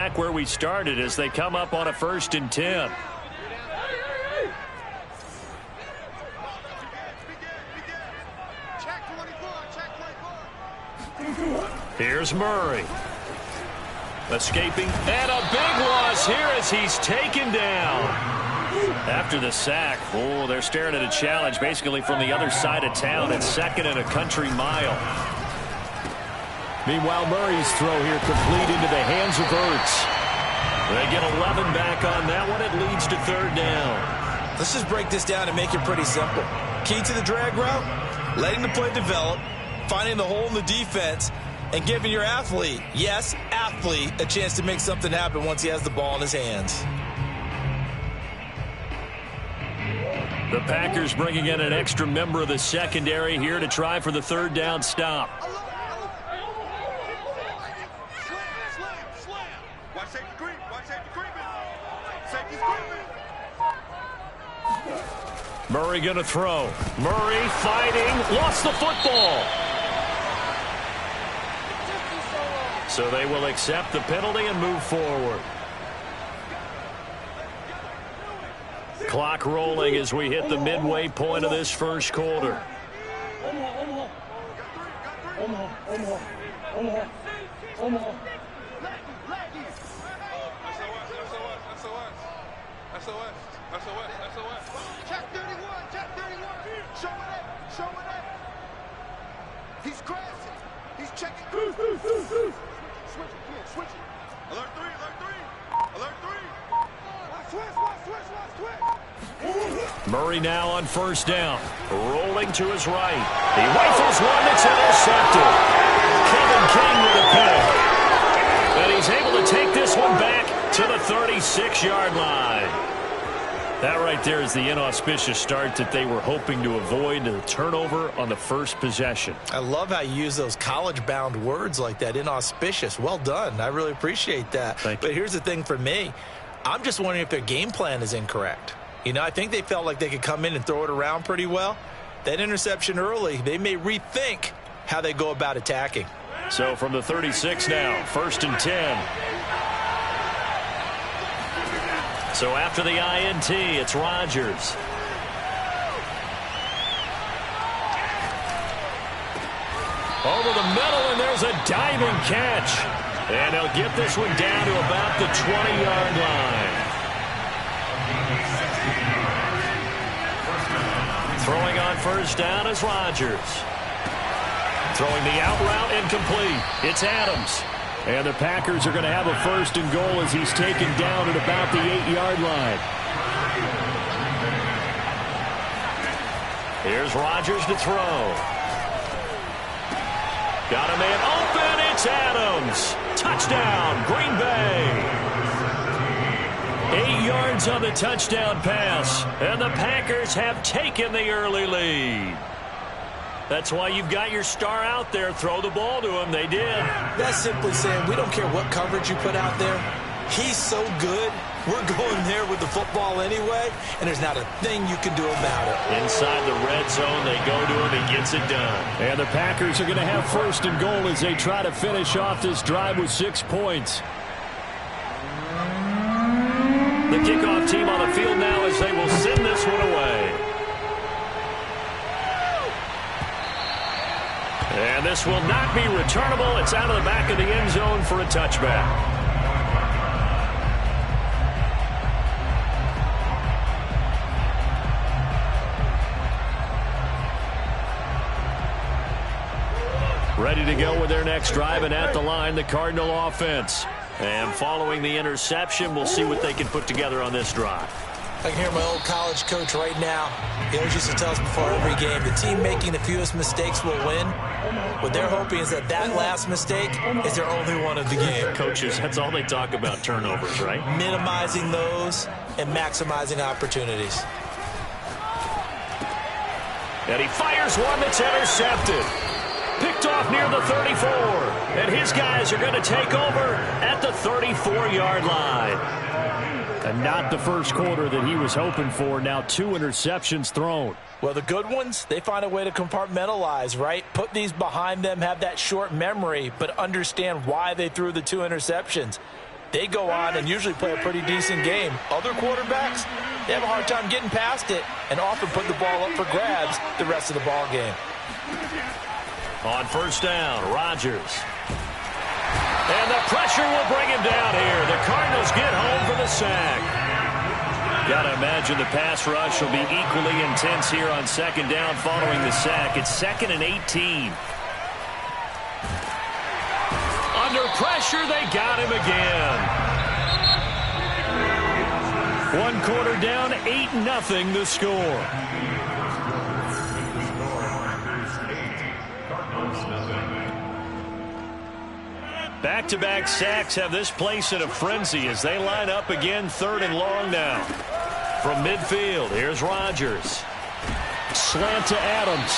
Back where we started as they come up on a 1st and 10. Here's Murray. Escaping. And a big loss here as he's taken down. After the sack, oh, they're staring at a challenge basically from the other side of town. It's 2nd and a country mile. Meanwhile, Murray's throw here complete into the hands of Ertz. They get 11 back on that one. It leads to 3rd down. Let's just break this down and make it pretty simple. Key to the drag route, letting the play develop, finding the hole in the defense, and giving your athlete, yes, athlete, a chance to make something happen once he has the ball in his hands. The Packers bringing in an extra member of the secondary here to try for the 3rd down stop. Murray going to throw. Murray fighting. Lost the football. So they will accept the penalty and move forward. Clock rolling as we hit the midway point of this 1st quarter. Check 31, check 31. Show it up. He's crashing. He's checking. Switch it. Alert 3. Switch. Murray now on 1st down. Rolling to his right. He rifles one that's intercepted. Kevin King with a pick. And he's able to take this one back to the 36-yard line. That right there is the inauspicious start that they were hoping to avoid, the turnover on the 1st possession. I love how you use those college-bound words like that, inauspicious. Well done. I really appreciate that. But here's the thing for me. I'm just wondering if their game plan is incorrect. You know, I think they felt like they could come in and throw it around pretty well. That interception early, they may rethink how they go about attacking. So from the 36 now, 1st and 10. So after the INT, it's Rodgers. Over the middle, and there's a diving catch. And he'll get this one down to about the 20-yard line. Throwing on 1st down is Rodgers. Throwing the out route incomplete. It's Adams. And the Packers are going to have a 1st and goal as he's taken down at about the 8-yard line. Here's Rodgers to throw. Got a man open. It's Adams. Touchdown, Green Bay. 8 yards on the touchdown pass. And the Packers have taken the early lead. That's why you've got your star out there. Throw the ball to him. They did. That's simply saying we don't care what coverage you put out there. He's so good. We're going there with the football anyway, and there's not a thing you can do about it. Inside the red zone, they go to him. He gets it done. And the Packers are going to have 1st and goal as they try to finish off this drive with 6 points. The kickoff team on the field now as they will send this one away. And this will not be returnable. It's out of the back of the end zone for a touchback. Ready to go with their next drive, and at the line, the Cardinal offense. And following the interception, we'll see what they can put together on this drive. I can hear my old college coach right now. He always used to tell us before every game, the team making the fewest mistakes will win. What they're hoping is that last mistake is their only one of the game. Coaches, that's all they talk about, turnovers, right? Minimizing those and maximizing opportunities. And he fires one that's intercepted. Picked off near the 34. And his guys are going to take over at the 34-yard line. And not the 1st quarter that he was hoping for. Now 2 interceptions thrown. Well, the good ones, they find a way to compartmentalize, right? Put these behind them, have that short memory, but understand why they threw the 2 interceptions. they go on and usually play a pretty decent game. Other quarterbacks, they have a hard time getting past it and often put the ball up for grabs the rest of the ball game. On first down, Rodgers. And the pressure will bring him down here. The Cardinals get home for the sack. Got to imagine the pass rush will be equally intense here on second down following the sack. It's 2nd and 18. Under pressure, they got him again. One quarter down, 8-0 the score. Back-to-back sacks have this place in a frenzy as they line up again 3rd and long now. From midfield, here's Rodgers. Slant to Adams.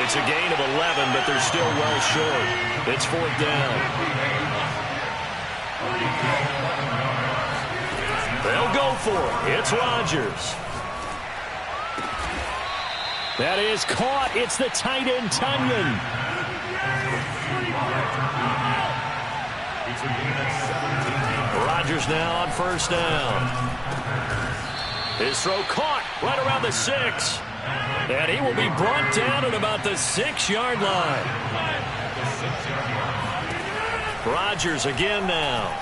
It's a gain of 11, but they're still well short. It's 4th down. They'll go for it. It's Rodgers. That is caught. It's the tight end, Tunyon. Rodgers now on first down. His throw caught right around the 6. And he will be brought down at about the 6-yard line. Rodgers again now.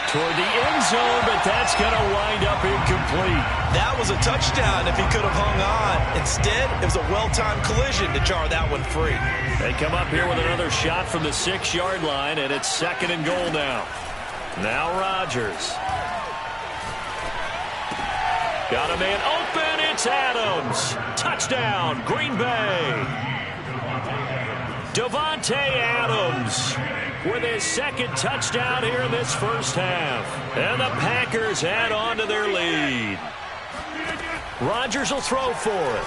Toward the end zone, but that's going to wind up incomplete. That was a touchdown if he could have hung on. Instead, it was a well-timed collision to jar that one free. They come up here with another shot from the 6-yard line, and it's 2nd and goal now. Now Rodgers. Got a man open. It's Adams. Touchdown, Green Bay. Davante Adams with his 2nd touchdown here in this first half. And the Packers add on to their lead. Rodgers will throw for it.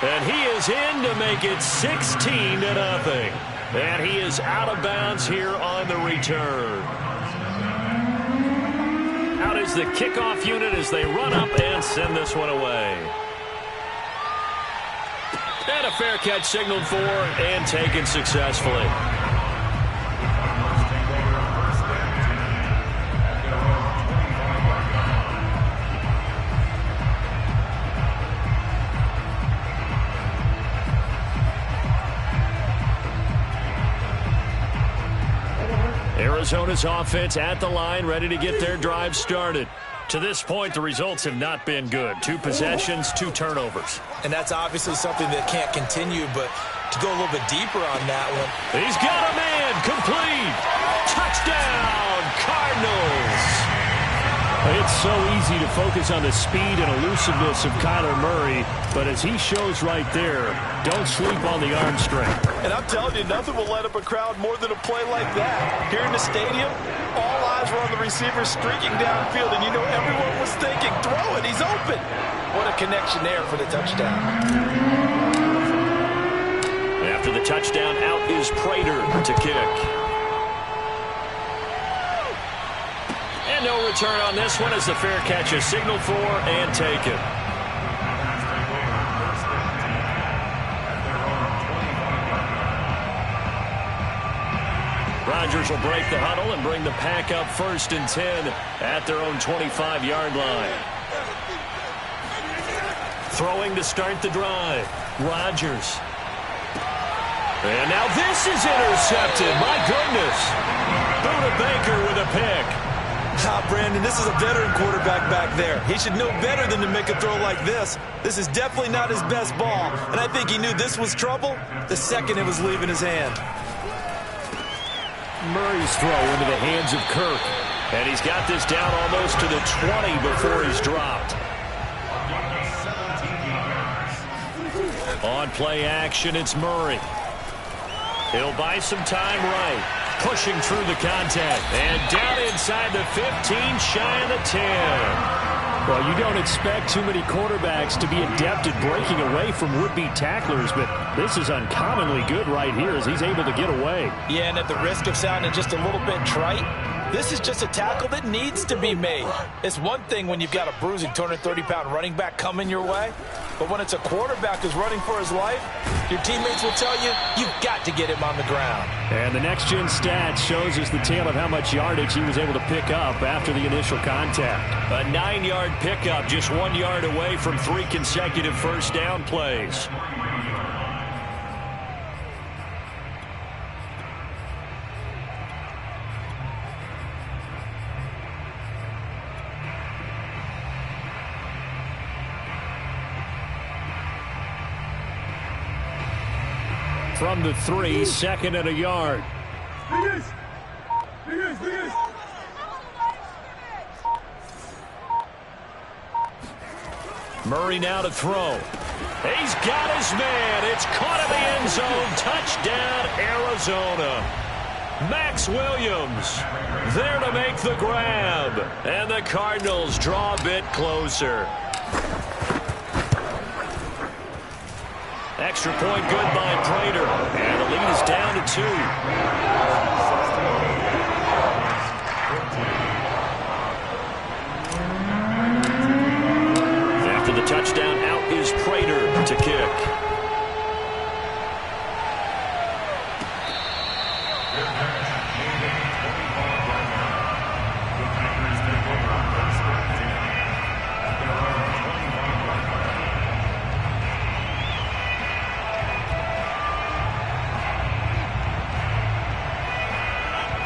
And he is in to make it 16-0. And he is out of bounds here on the return. Out is the kickoff unit as they run up and send this one away. And a fair catch signaled for and taken successfully. Arizona's offense at the line, ready to get their drive started. To this point, the results have not been good. 2 possessions, 2 turnovers. And that's obviously something that can't continue, but to go a little bit deeper on that one. He's got a man, complete. Touchdown, Cardinals. It's so easy to focus on the speed and elusiveness of Kyler Murray, but as he shows right there, don't sleep on the arm strength. And I'm telling you, nothing will light up a crowd more than a play like that. Here in the stadium, all eyes were on the receiver streaking downfield, and you know everyone was thinking, throw it, he's open. What a connection there for the touchdown. After the touchdown, out is Prater to kick. And no return on this one as the fair catch is signaled for and taken. Rodgers will break the huddle and bring the pack up 1st and 10 at their own 25-yard line. Throwing to start the drive. Rodgers. And now this is intercepted. My goodness. Buda Baker with a pick. Brandon, this is a veteran quarterback back there. He should know better than to make a throw like this. This is definitely not his best ball, and I think he knew this was trouble the second it was leaving his hand. Murray's throw into the hands of Kirk. And he's got this down almost to the 20 before he's dropped. On play action, it's Murray. He'll buy some time right. Pushing through the contact. And down inside the 15, shy of the 10. Well, you don't expect too many quarterbacks to be adept at breaking away from would-be tacklers, but this is uncommonly good right here as he's able to get away. Yeah, and at the risk of sounding just a little bit trite, This is just a tackle that needs to be made. It's one thing when you've got a bruising 230-pound running back coming your way, but when it's a quarterback who's running for his life, your teammates will tell you, you've got to get him on the ground. And the next-gen stat shows us the tale of how much yardage he was able to pick up after the initial contact. A 9-yard pickup, just 1 yard away from 3 consecutive first down plays. From the 3, 2nd and a yard. Murray now to throw. He's got his man. It's caught in the end zone. Touchdown, Arizona. Max Williams there to make the grab. And the Cardinals draw a bit closer. Extra point good by Prater. And the lead is down to 2. After the touchdown, out is Prater to kick.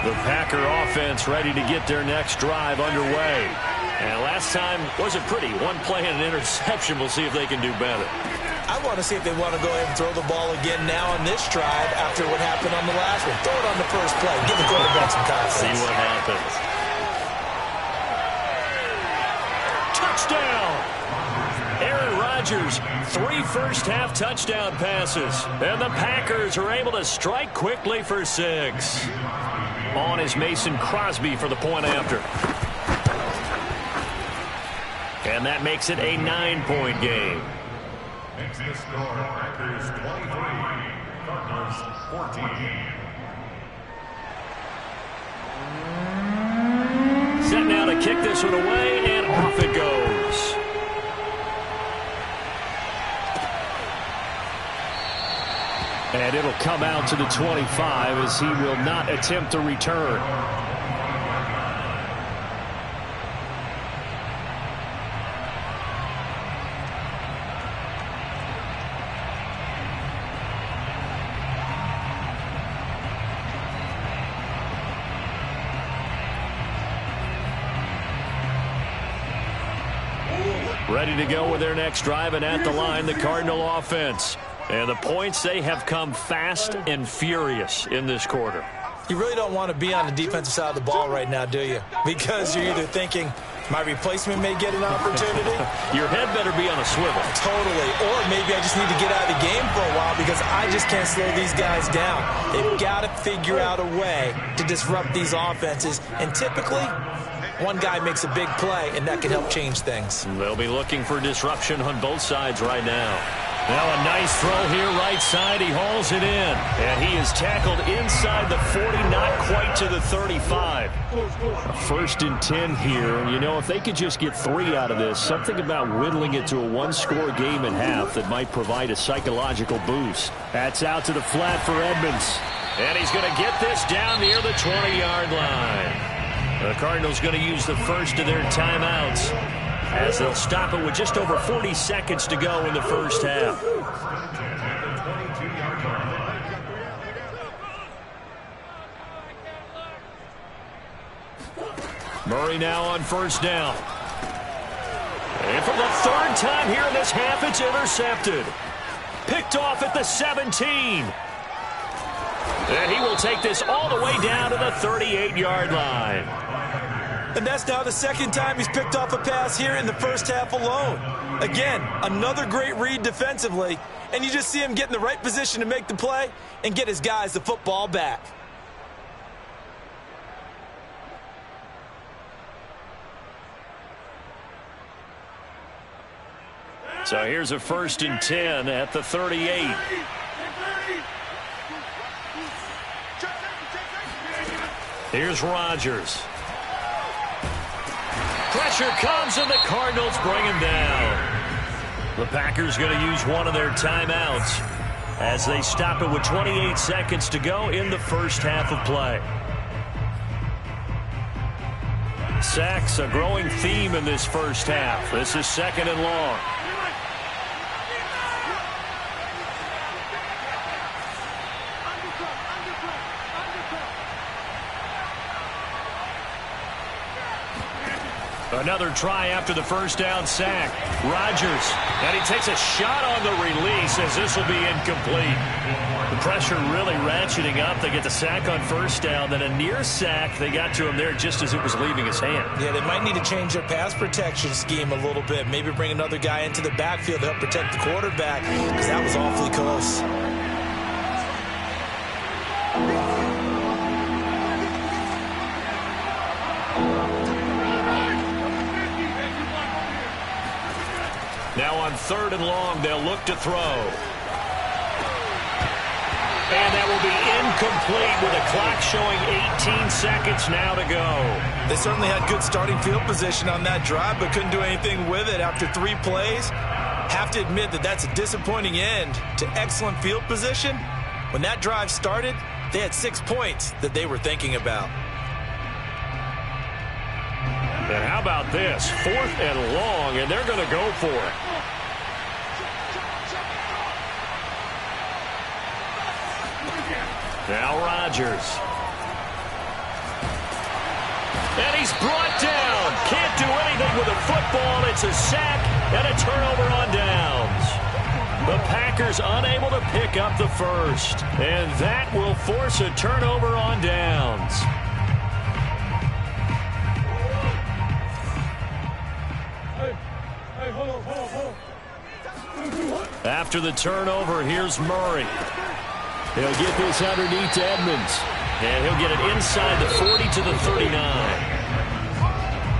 The Packer offense ready to get their next drive underway. And last time wasn't pretty. One play and an interception. We'll see if they can do better. I want to see if they want to go ahead and throw the ball again now on this drive after what happened on the last one. Throw it on the first play. Give the quarterback some confidence. See what happens. Touchdown! Aaron Rodgers, 3 first-half touchdown passes. And the Packers are able to strike quickly for 6. On is Mason Crosby for the point after. And that makes it a 9-point game. Makes the score Packers 23, Cardinals 14. Set now to kick this one away, and off it goes. And it'll come out to the 25 as he will not attempt a return. Ready to go with their next drive, and at the line, the Cardinal offense. And the points, they have come fast and furious in this quarter. You really don't want to be on the defensive side of the ball right now, do you? Because you're either thinking, my replacement may get an opportunity. Your head better be on a swivel. Totally. Or maybe I just need to get out of the game for a while because I just can't slow these guys down. They've got to figure out a way to disrupt these offenses. And typically, one guy makes a big play, and that can help change things. They'll be looking for disruption on both sides right now. Now a nice throw here right side. He hauls it in. And he is tackled inside the 40, not quite to the 35. A 1st and 10 here. And, you know, if they could just get 3 out of this, something about whittling it to a 1-score game at half that might provide a psychological boost. That's out to the flat for Edmonds. And he's going to get this down near the 20-yard line. The Cardinals going to use the first of their timeouts as they'll stop it with just over 40 seconds to go in the first half. Murray now on first down. And for the 3rd time here in this half, it's intercepted. Picked off at the 17. And he will take this all the way down to the 38-yard line. And that's now the 2nd time he's picked off a pass here in the first half alone. Again, another great read defensively, and you just see him get in the right position to make the play and get his guys the football back. So here's a 1st and 10 at the 38. Here's Rodgers. Pressure comes, and the Cardinals bring him down. The Packers going to use one of their timeouts as they stop it with 28 seconds to go in the first half of play. Sacks, a growing theme in this first half. This is 2nd and long. Another try after the first down sack. Rodgers, and he takes a shot on the release as this will be incomplete. The pressure really ratcheting up. They get the sack on first down, then a near sack. They got to him there just as it was leaving his hand. Yeah, they might need to change their pass protection scheme a little bit. Maybe bring another guy into the backfield to help protect the quarterback, because that was awfully close. Now on 3rd and long, they'll look to throw. And that will be incomplete with a clock showing 18 seconds now to go. They certainly had good starting field position on that drive, but couldn't do anything with it after 3 plays. Have to admit that that's a disappointing end to excellent field position. When that drive started, they had 6 points that they were thinking about. And how about this? 4th and long, and they're going to go for it. Now Rodgers. And he's brought down. Can't do anything with a football. It's a sack and a turnover on downs. The Packers unable to pick up the first. And that will force a turnover on downs. After the turnover, here's Murray. He'll get this underneath to Edmonds. And he'll get it inside the 40 to the 39.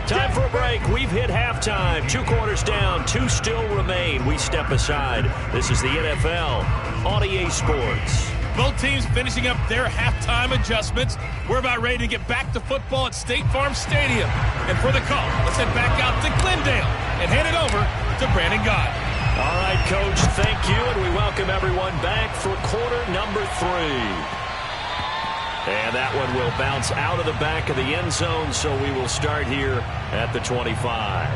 Time for a break. We've hit halftime. 2 quarters down. 2 still remain. We step aside. This is the NFL on EA Sports. Both teams finishing up their halftime adjustments. We're about ready to get back to football at State Farm Stadium. And for the call, let's head back out to Glendale and hand it over to Brandon Gott. All right, Coach, thank you, and we welcome everyone back for quarter number 3. And that one will bounce out of the back of the end zone, so we will start here at the 25.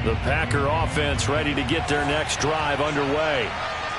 The Packer offense ready to get their next drive underway.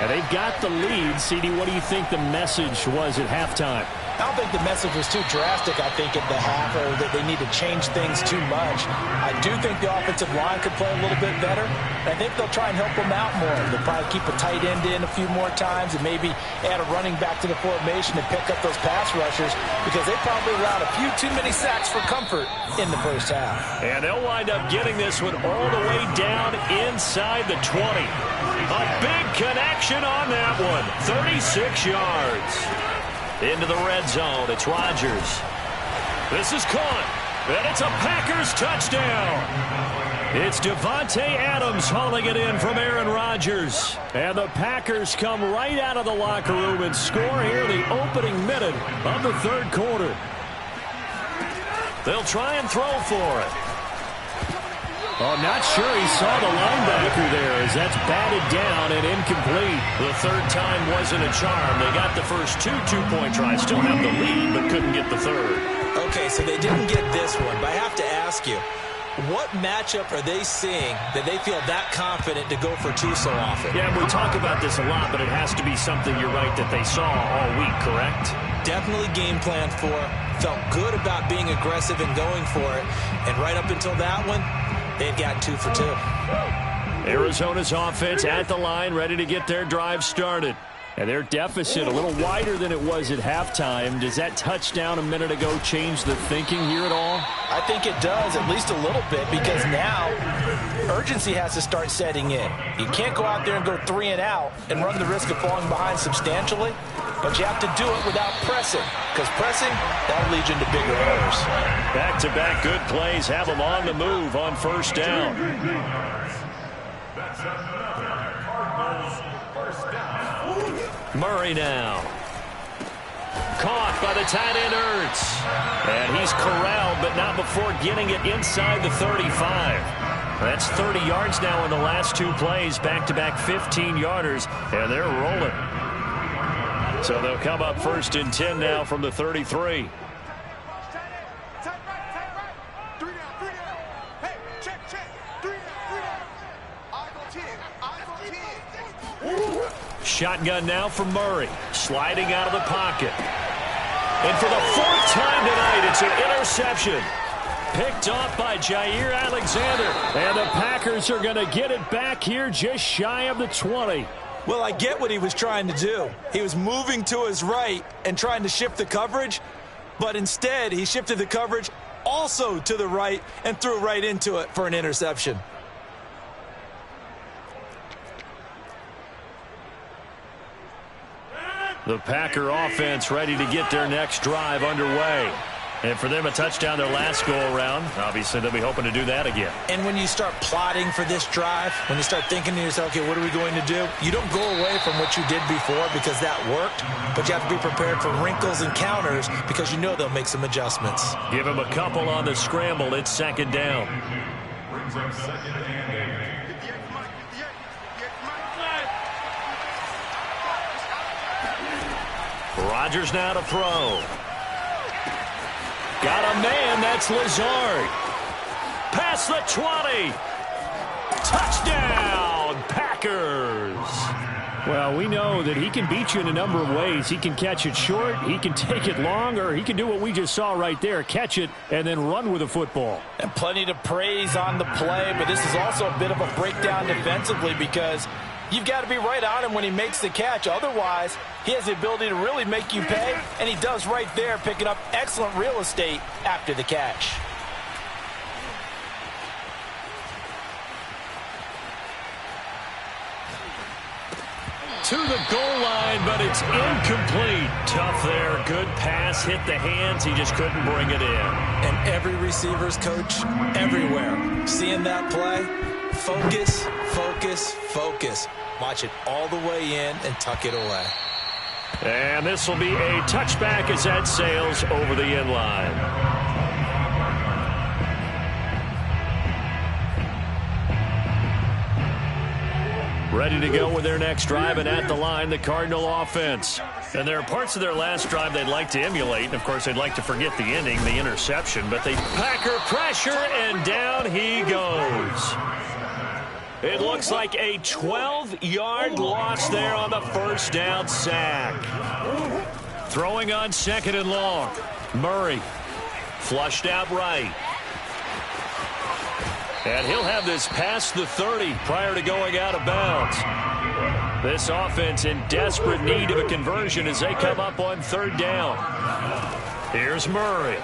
And they've got the lead. CD, what do you think the message was at halftime? I don't think the message was too drastic, I think, at the half, or that they need to change things too much. I do think the offensive line could play a little bit better. I think they'll try and help them out more. They'll probably keep a tight end in a few more times and maybe add a running back to the formation and pick up those pass rushers, because they probably allowed a few too many sacks for comfort in the first half. And they'll wind up getting this one all the way down inside the 20. A big connection on that one. 36 yards. Into the red zone, it's Rodgers. This is caught, and it's a Packers touchdown. It's Devontae Adams hauling it in from Aaron Rodgers. And the Packers come right out of the locker room and score here in the opening minute of the 3rd quarter. They'll try and throw for it. Oh, not sure he saw the linebacker there as that's batted down and incomplete. The 3rd time wasn't a charm. They got the first 2 two-point tries. Still have the lead, but couldn't get the 3rd. Okay, so they didn't get this one, but I have to ask you, what matchup are they seeing that they feel that confident to go for 2 so often? Yeah, we talk about this a lot, but it has to be something, you're right, that they saw all week, correct? Definitely game planned for. Felt good about being aggressive and going for it. And right up until that one, they had gotten 2 for 2. Arizona's offense at the line, ready to get their drive started. And their deficit a little wider than it was at halftime. Does that touchdown a minute ago change the thinking here at all? I think it does, at least a little bit, because now urgency has to start setting in. You can't go out there and go 3 and out and run the risk of falling behind substantially, but you have to do it without pressing, because pressing, that'll lead you into bigger errors. Back-to-back good plays have them on the move on first down. That's another Cardinals first down. Murray now. Caught by the tight end Ertz. And he's corralled, but not before getting it inside the 35. That's 30 yards now in the last 2 plays, back-to-back 15-yarders, and they're rolling. So they'll come up 1st and 10 now from the 33. Shotgun now from Murray, sliding out of the pocket. And for the 4th time tonight, it's an interception. Picked off by Jair Alexander. And the Packers are going to get it back here just shy of the 20. Well, I get what he was trying to do. He was moving to his right and trying to shift the coverage, but instead he shifted the coverage also to the right and threw right into it for an interception. The Packer offense ready to get their next drive underway. And for them, a touchdown their last go-around. Obviously, they'll be hoping to do that again. And when you start plotting for this drive, when you start thinking to yourself, okay, what are we going to do? You don't go away from what you did before because that worked, but you have to be prepared for wrinkles and counters because you know they'll make some adjustments. Give them a couple on the scramble. It's 2nd down. Brings up 2nd and 8. Rodgers now to throw. Got a man, that's Lazard. Past the 20. Touchdown, Packers. Well, we know that he can beat you in a number of ways. He can catch it short, he can take it long, or he can do what we just saw right there, catch it and then run with the football. And plenty to praise on the play, but this is also a bit of a breakdown defensively because you've got to be right on him when he makes the catch. Otherwise, he has the ability to really make you pay, and he does right there, picking up excellent real estate after the catch. To the goal line, but it's incomplete. Tough there. Good pass. Hit the hands. He just couldn't bring it in. And every receiver's coach everywhere, seeing that play, focus, focus, focus. Watch it all the way in and tuck it away. And this will be a touchback as that sails over the end line. Ready to go with their next drive, and at the line, the Cardinal offense. And there are parts of their last drive they'd like to emulate. And, of course, they'd like to forget the ending, the interception. But they Packer pressure, and down he goes. It looks like a 12-yard loss there on the 1st down sack. Throwing on 2nd and long. Murray flushed out right. And he'll have this past the 30 prior to going out of bounds. This offense in desperate need of a conversion as they come up on 3rd down. Here's Murray.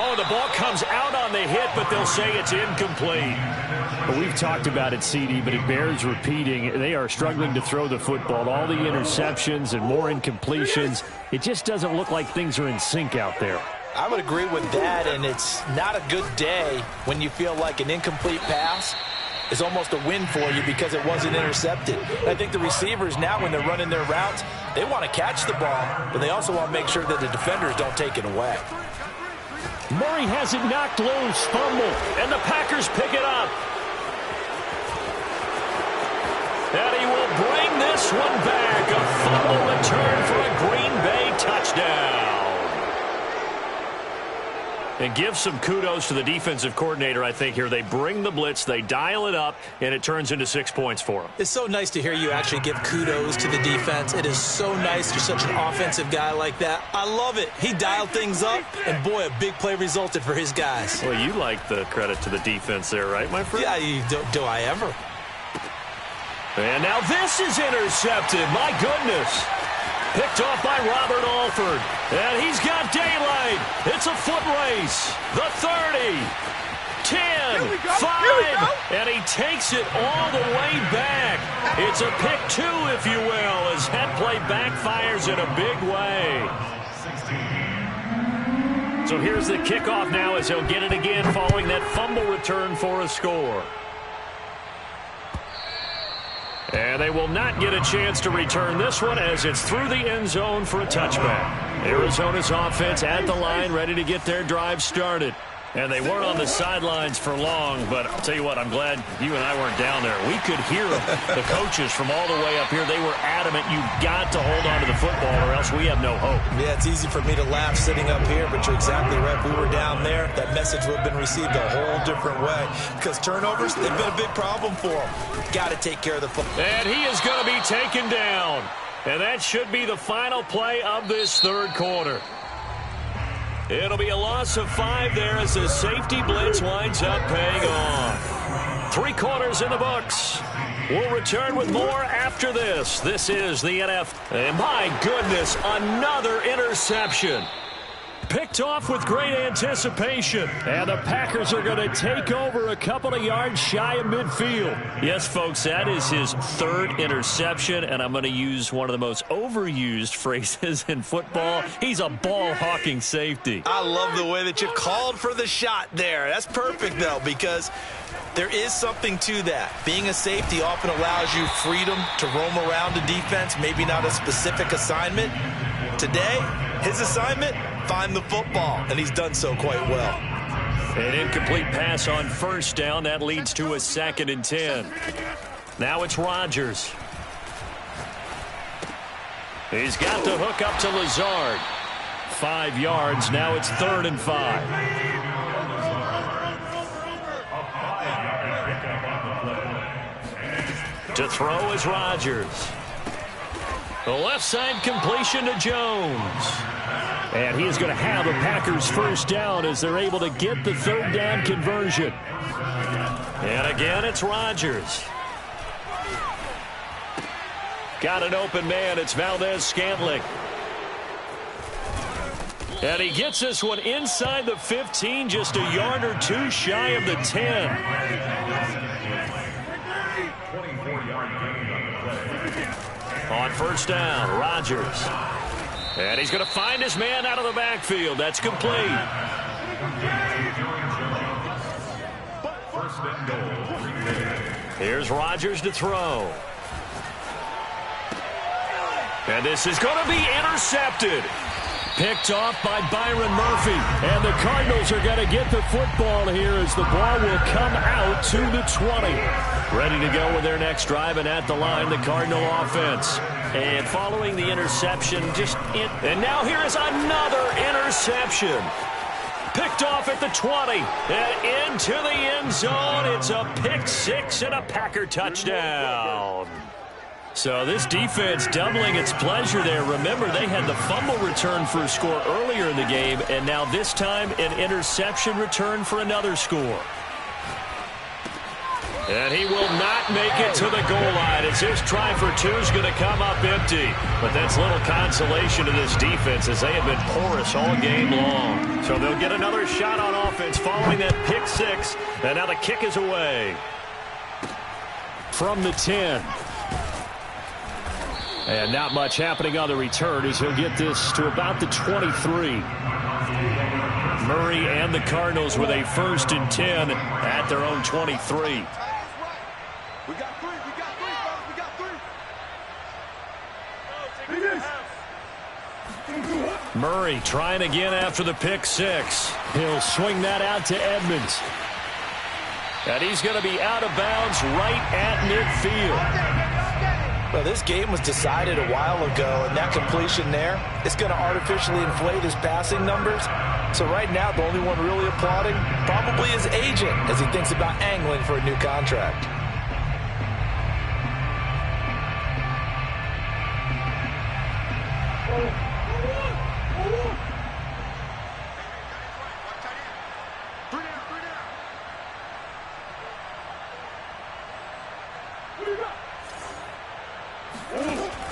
Oh, the ball comes out on the hit, but they'll say it's incomplete. Well, we've talked about it, CD, but it bears repeating. They are struggling to throw the football. All the interceptions and more incompletions. It just doesn't look like things are in sync out there. I would agree with that, and it's not a good day when you feel like an incomplete pass is almost a win for you because it wasn't intercepted. I think the receivers now, when they're running their routes, they want to catch the ball, but they also want to make sure that the defenders don't take it away. Murray has it knocked loose, fumble, and the Packers pick it up. And he will bring this one back. A fumble return for a Green Bay touchdown. And give some kudos to the defensive coordinator, I think, here. They bring the blitz, they dial it up, and it turns into 6 points for them. It's so nice to hear you actually give kudos to the defense. It is so nice. You're such an offensive guy like that. I love it. He dialed things up, and boy, a big play resulted for his guys. Well, you like the credit to the defense there, right, my friend? Yeah, do I ever? And now this is intercepted. My goodness. Picked off by Robert Alford. And he's got daylight. It's a foot race. The 30. 10. 5. And he takes it all the way back. It's a pick 2, if you will, as that play backfires in a big way. So here's the kickoff now as he'll get it again following that fumble return for a score. And they will not get a chance to return this one as it's through the end zone for a touchback. Arizona's offense at the line, ready to get their drive started. And they weren't on the sidelines for long, but I'll tell you what, I'm glad you and I weren't down there. We could hear them, the coaches from all the way up here. They were adamant, you've got to hold on to the football or else we have no hope. Yeah, it's easy for me to laugh sitting up here, but you're exactly right. If we were down there, that message would have been received a whole different way. Because turnovers, they've been a big problem for them. Got to take care of the football. And he is going to be taken down. And that should be the final play of this third quarter. It'll be a loss of 5 there as the safety blitz winds up paying off. 3 quarters in the books. We'll return with more after this. This is the NFL. And my goodness, another interception. Picked off with great anticipation. And the Packers are going to take over a couple of yards shy of midfield. Yes, folks, that is his 3rd interception, and I'm going to use one of the most overused phrases in football. He's a ball-hawking safety. I love the way that you called for the shot there. That's perfect, though, because there is something to that. Being a safety often allows you freedom to roam around the defense, maybe not a specific assignment. Today, his assignment, find the football, and he's done so quite well. An incomplete pass on first down. That leads to a 2nd and 10. Now it's Rodgers. He's got the hook up to Lazard. 5 yards. Now it's 3rd and 5. To throw is Rodgers. The left side completion to Jones. And he is going to have a Packers first down as they're able to get the 3rd down conversion. And again, it's Rodgers. Got an open man. It's Valdez-Scantling. And he gets this one inside the 15, just a yard or 2 shy of the 10. On first down, Rodgers. And he's going to find his man out of the backfield. That's complete. Here's Rodgers to throw. And this is going to be intercepted. Picked off by Byron Murphy. And the Cardinals are going to get the football here as the ball will come out to the 20. Ready to go with their next drive, and at the line, the Cardinal offense. And following the interception, and now here is another interception. Picked off at the 20 and into the end zone. It's a pick 6 and a Packer touchdown. So this defense doubling its pleasure there. Remember, they had the fumble return for a score earlier in the game, and now this time an interception return for another score. And he will not make it to the goal line as his try for 2 is going to come up empty. But that's little consolation to this defense as they have been porous all game long. So they'll get another shot on offense following that pick 6. And now the kick is away. From the 10. And not much happening on the return as he'll get this to about the 23. Murray and the Cardinals with a 1st and 10 at their own 23. We got 3, fellas, we got 3. Murray trying again after the pick 6. He'll swing that out to Edmonds. And he's going to be out of bounds right at midfield. Well, this game was decided a while ago, and that completion there is going to artificially inflate his passing numbers. So right now, the only one really applauding probably his agent as he thinks about angling for a new contract.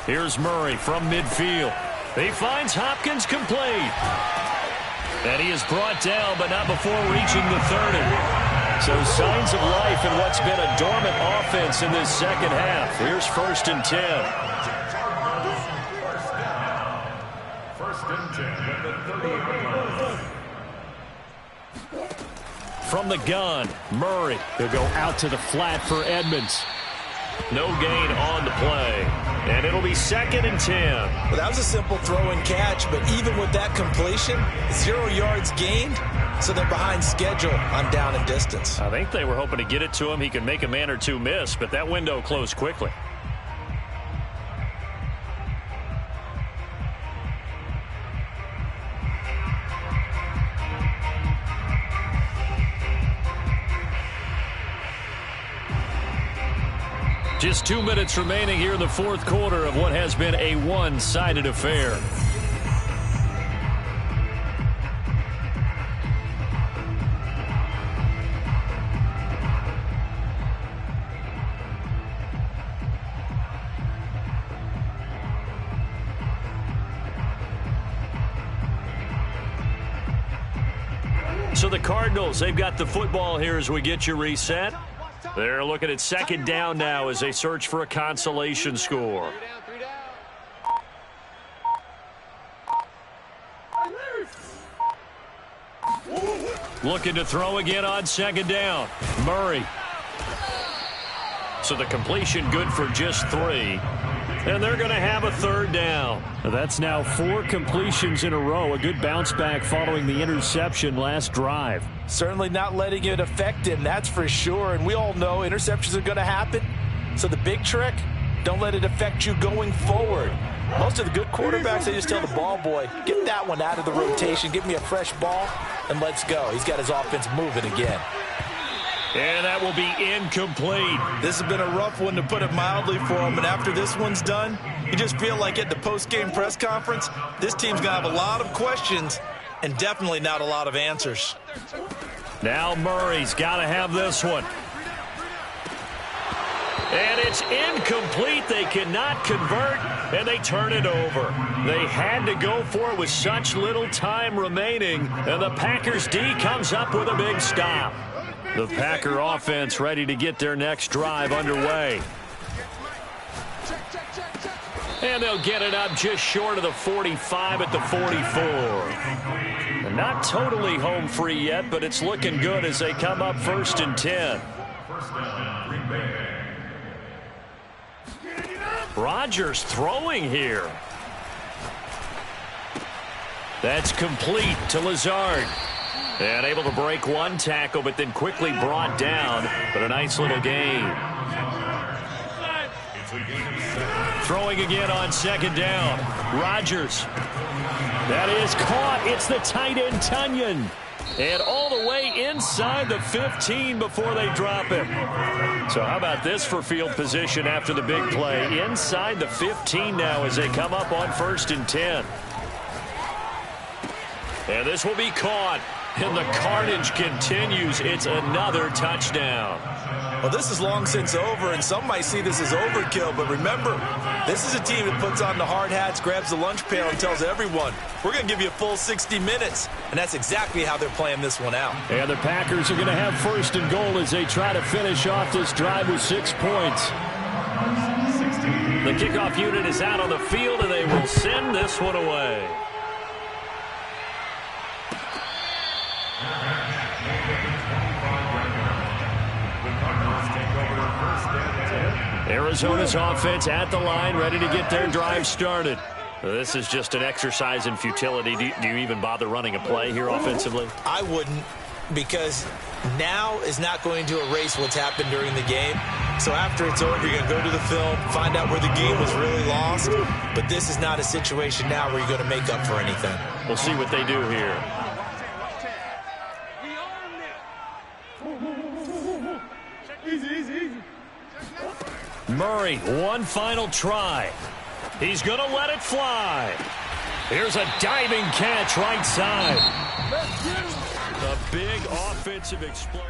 Here's Murray from midfield. He finds Hopkins complete. And he is brought down, but not before reaching the 30. So signs of life in what's been a dormant offense in this second half. Here's 1st and 10. First and 10 at the 30-yard line. From the gun, Murray. He'll go out to the flat for Edmonds. No gain on the play. And it'll be 2nd and 10. Well, that was a simple throw and catch, but even with that completion, 0 yards gained, so they're behind schedule on down and distance. I think they were hoping to get it to him. He could make a man or two miss, but that window closed quickly. Just 2 minutes remaining here in the 4th quarter of what has been a one-sided affair. So the Cardinals, they've got the football here as we get you reset. They're looking at 2nd down now as they search for a consolation score. Looking to throw again on 2nd down. Murray. So the completion good for just 3. And they're going to have a 3rd down. That's now 4 completions in a row. A good bounce back following the interception last drive. Certainly not letting it affect him, that's for sure. And we all know interceptions are going to happen. So the big trick, don't let it affect you going forward. Most of the good quarterbacks, they just tell the ball boy, get that one out of the rotation, give me a fresh ball, and let's go. He's got his offense moving again. And that will be incomplete. This has been a rough one, to put it mildly, for him. And after this one's done, you just feel like at the post-game press conference, this team's going to have a lot of questions and definitely not a lot of answers. Now Murray's got to have this one. And it's incomplete. They cannot convert, and they turn it over. They had to go for it with such little time remaining, and the Packers D comes up with a big stop. The Packer offense ready to get their next drive underway. And they'll get it up just short of the 45 at the 44. And not totally home free yet, but it's looking good as they come up 1st and 10. Rodgers throwing here. That's complete to Lazard. And able to break one tackle, but then quickly brought down. But a nice little gain. Throwing again on 2nd down. Rodgers. That is caught. It's the tight end, Tunyon. And all the way inside the 15 before they drop him. So how about this for field position after the big play? Inside the 15 now as they come up on 1st and 10. And this will be caught. And the carnage continues. It's another touchdown. Well, this is long since over, and some might see this as overkill. But remember, this is a team that puts on the hard hats, grabs the lunch pail, and tells everyone, we're going to give you a full 60 minutes. And that's exactly how they're playing this one out. And the Packers are going to have 1st and goal as they try to finish off this drive with 6 points. The kickoff unit is out on the field, and they will send this one away. Arizona's offense at the line, ready to get their drive started. This is just an exercise in futility. Do you even bother running a play here offensively? I wouldn't, because now is not going to erase what's happened during the game. So after it's over, you're going to go to the film, find out where the game was really lost. But this is not a situation now where you're going to make up for anything. We'll see what they do here. Murray, one final try. He's going to let it fly. Here's a diving catch right side. A big offensive explosion.